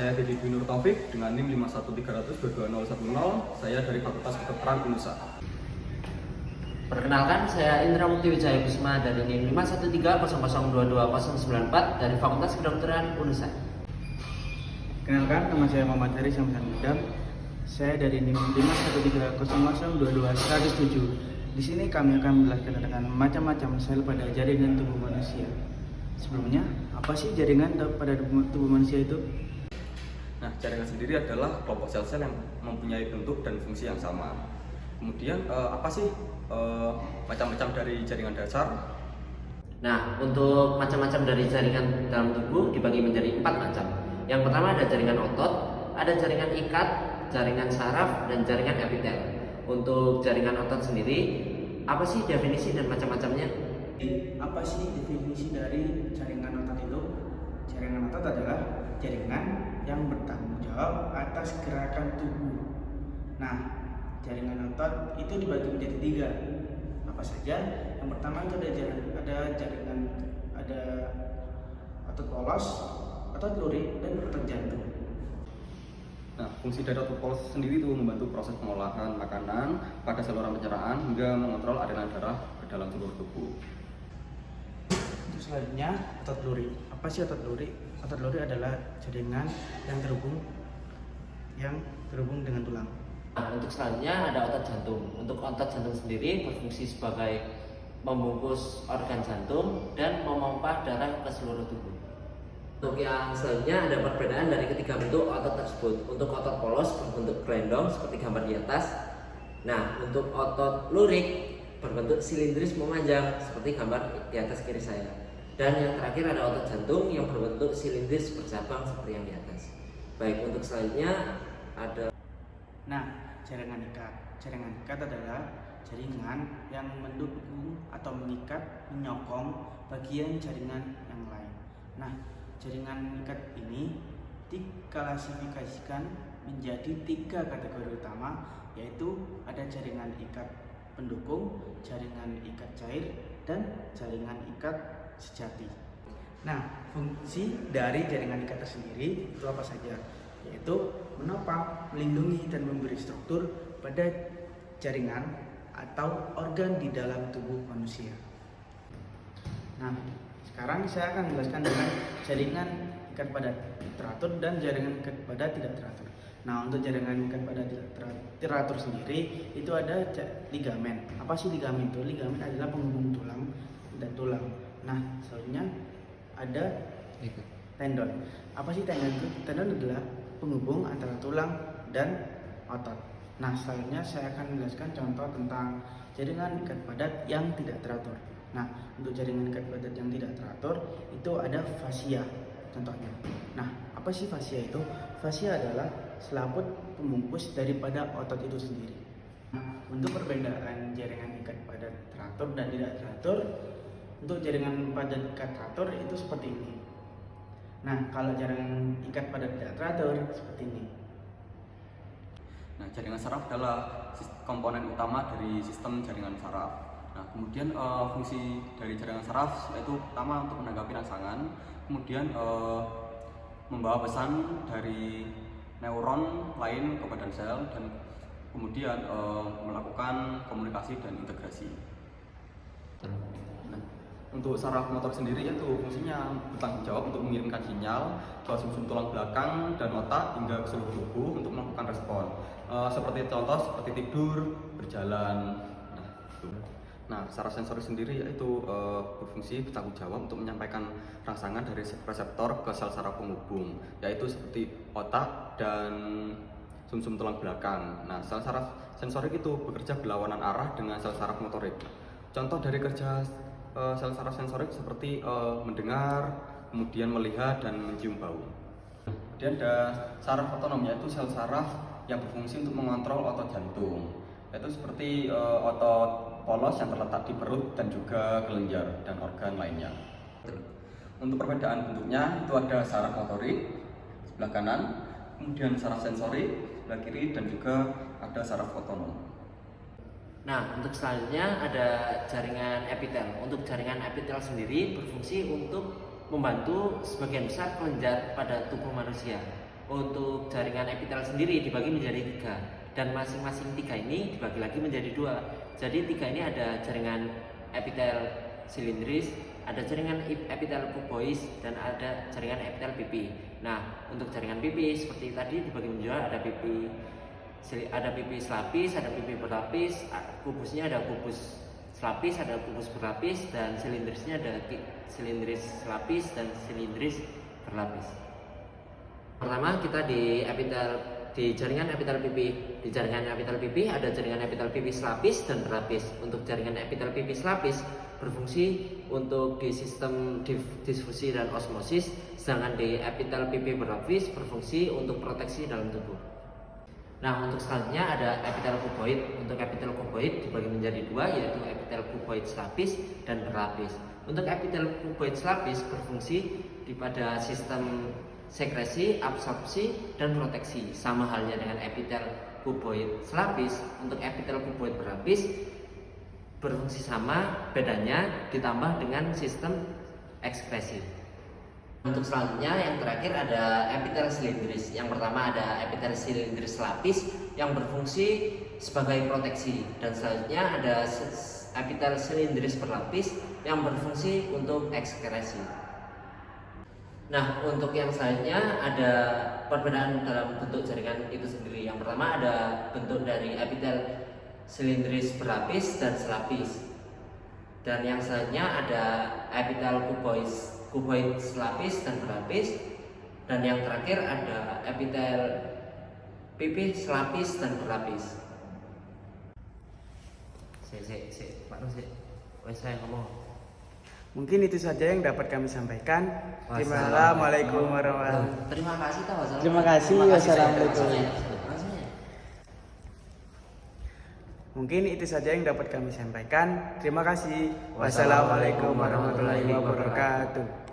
saya Dedi Dwi Nur Taufik dengan NIM 51300-22010. Saya dari Fakultas Kedokteran UNUSA. Perkenalkan, saya Indra Mukti Wijaya Kusuma dari NIM 51300220094 dari Fakultas Kedokteran UNUSA. Kenalkan, nama saya Muhammad Haris Hamdan Mudam. Saya dari NIM 51300220007. Di sini kami akan menjelaskan tentang macam-macam sel pada jaringan tubuh manusia. Sebelumnya, apa sih jaringan pada tubuh manusia itu? Nah, jaringan sendiri adalah kelompok sel-sel yang mempunyai bentuk dan fungsi yang sama. Kemudian apa sih macam-macam dari jaringan dasar? Nah, untuk macam-macam dari jaringan dalam tubuh dibagi menjadi 4 macam. Yang pertama ada jaringan otot, ada jaringan ikat, jaringan saraf, dan jaringan epitel. Untuk jaringan otot sendiri, apa sih definisi dan macam-macamnya? Apa sih definisi dari jaringan otot itu? Jaringan otot adalah jaringan yang bertanggung jawab atas gerakan tubuh. Nah, jaringan otot itu dibagi menjadi 3. Apa saja? Yang pertama itu ada otot polos, otot lurik, dan otot jantung. Nah, fungsi dari otot polos sendiri itu membantu proses pengolahan makanan pada saluran pencernaan hingga mengontrol aliran darah ke dalam seluruh tubuh. Untuk selanjutnya, otot lurik. Apa sih otot lurik? Otot lurik adalah jaringan yang terhubung dengan tulang. Nah, untuk selanjutnya ada otot jantung. Untuk otot jantung sendiri berfungsi sebagai membungkus organ jantung dan memompa darah ke seluruh tubuh. Untuk yang selanjutnya ada perbedaan dari ketiga bentuk otot tersebut. Untuk otot polos berbentuk gelendong seperti gambar di atas. Nah, untuk otot lurik berbentuk silindris memanjang seperti gambar di atas kiri saya. Dan yang terakhir ada otot jantung yang berbentuk silindris bercabang seperti yang di atas. Baik, untuk selanjutnya ada. Nah, jaringan ikat. Jaringan ikat adalah jaringan yang mendukung atau mengikat, menyokong bagian jaringan yang lain. Nah, jaringan ikat ini diklasifikasikan menjadi 3 kategori utama, yaitu ada jaringan ikat pendukung, jaringan ikat cair, dan jaringan ikat sejati. Nah, fungsi dari jaringan ikat tersendiri itu apa saja? Yaitu menopang, melindungi, dan memberi struktur pada jaringan atau organ di dalam tubuh manusia. Nah, sekarang saya akan menjelaskan dengan jaringan ikat pada teratur dan jaringan ikat pada tidak teratur. Nah, untuk jaringan ikat pada tidak teratur sendiri itu ada ligamen. Apa sih ligamen itu? Ligamen adalah penghubung tulang dan tulang. Nah, selanjutnya ada tendon. Apa sih tendon itu? Tendon adalah penghubung antara tulang dan otot. Nah, selanjutnya saya akan menjelaskan contoh tentang jaringan ikat padat yang tidak teratur. Nah, untuk jaringan ikat padat yang tidak teratur itu ada fascia contohnya. Nah, apa sih fascia itu? Fascia adalah selaput pembungkus daripada otot itu sendiri. Nah, untuk perbedaan jaringan ikat padat teratur dan tidak teratur, untuk jaringan padat ikat teratur itu seperti ini. Nah, kalau jaringan ikat padat tidak teratur seperti ini. Nah, jaringan saraf adalah komponen utama dari sistem jaringan saraf. Nah, kemudian fungsi dari jaringan saraf yaitu pertama untuk menanggapi rangsangan, kemudian membawa pesan dari neuron lain ke badan sel, dan kemudian melakukan komunikasi dan integrasi. Nah, untuk saraf motor sendiri yaitu fungsinya bertanggung jawab untuk mengirimkan sinyal ke sumsum tulang belakang dan otak hingga ke seluruh tubuh untuk melakukan respon. Seperti tidur, berjalan. Nah, saraf sensorik sendiri yaitu berfungsi bertanggung jawab untuk menyampaikan rangsangan dari reseptor ke sel saraf penghubung, yaitu seperti otak dan sumsum tulang belakang. Nah, sel saraf sensorik itu bekerja berlawanan arah dengan sel saraf motorik. Contoh dari kerja sel saraf sensorik seperti mendengar, kemudian melihat dan mencium bau. Kemudian ada saraf otonom, yaitu sel saraf yang berfungsi untuk mengontrol otot jantung, yaitu seperti otot polos yang terletak di perut dan juga kelenjar dan organ lainnya. Untuk perbedaan bentuknya itu ada saraf motorik sebelah kanan, kemudian saraf sensorik sebelah kiri, dan juga ada saraf otonom. Nah, untuk selanjutnya ada jaringan epitel. Untuk jaringan epitel sendiri berfungsi untuk membantu sebagian besar kelenjar pada tubuh manusia. untuk jaringan epitel sendiri dibagi menjadi 3, dan masing-masing 3 ini dibagi lagi menjadi 2. Jadi 3 ini ada jaringan epitel silindris, ada jaringan epitel kuboid, dan ada jaringan epitel pipi. Nah, untuk jaringan pipi seperti tadi dibagi menjadi ada pipi selapis, ada pipi berlapis, kubusnya ada kubus selapis, ada kubus berlapis, dan silindrisnya ada silindris selapis dan silindris berlapis. Pertama kita di jaringan epitel pipi. Di jaringan epitel pipi ada jaringan epitel pipi selapis dan berlapis. Untuk jaringan epitel pipi selapis berfungsi untuk di sistem diffusi dan osmosis, sedangkan di epitel pipi berlapis berfungsi untuk proteksi dalam tubuh. Nah, untuk selanjutnya ada epitel kuboid. Untuk epitel kuboid dibagi menjadi 2, yaitu epitel kuboid selapis dan berlapis. Untuk epitel kuboid selapis berfungsi pada sistem sekresi, absorpsi, dan proteksi. Sama halnya dengan epitel kuboid selapis. Untuk epitel kuboid berlapis berfungsi sama, bedanya ditambah dengan sistem ekskresi. Untuk selanjutnya yang terakhir ada epitel silindris. Yang pertama ada epitel silindris selapis yang berfungsi sebagai proteksi, dan selanjutnya ada epitel silindris berlapis yang berfungsi untuk ekskresi. Nah, untuk yang selanjutnya ada perbedaan dalam bentuk jaringan itu sendiri. Yang pertama ada bentuk dari epitel silindris berlapis dan selapis. Dan yang selanjutnya ada epitel kuboid selapis dan berlapis. Dan yang terakhir ada epitel pipi selapis dan berlapis. Pak Nur, saya ngomong. Mungkin itu saja yang dapat kami sampaikan. Wassalamualaikum warahmatullahi wabarakatuh. Terima kasih. Terima kasih. Wassalamualaikum. Mungkin itu saja yang dapat kami sampaikan. Terima kasih. Wassalamualaikum warahmatullahi wabarakatuh.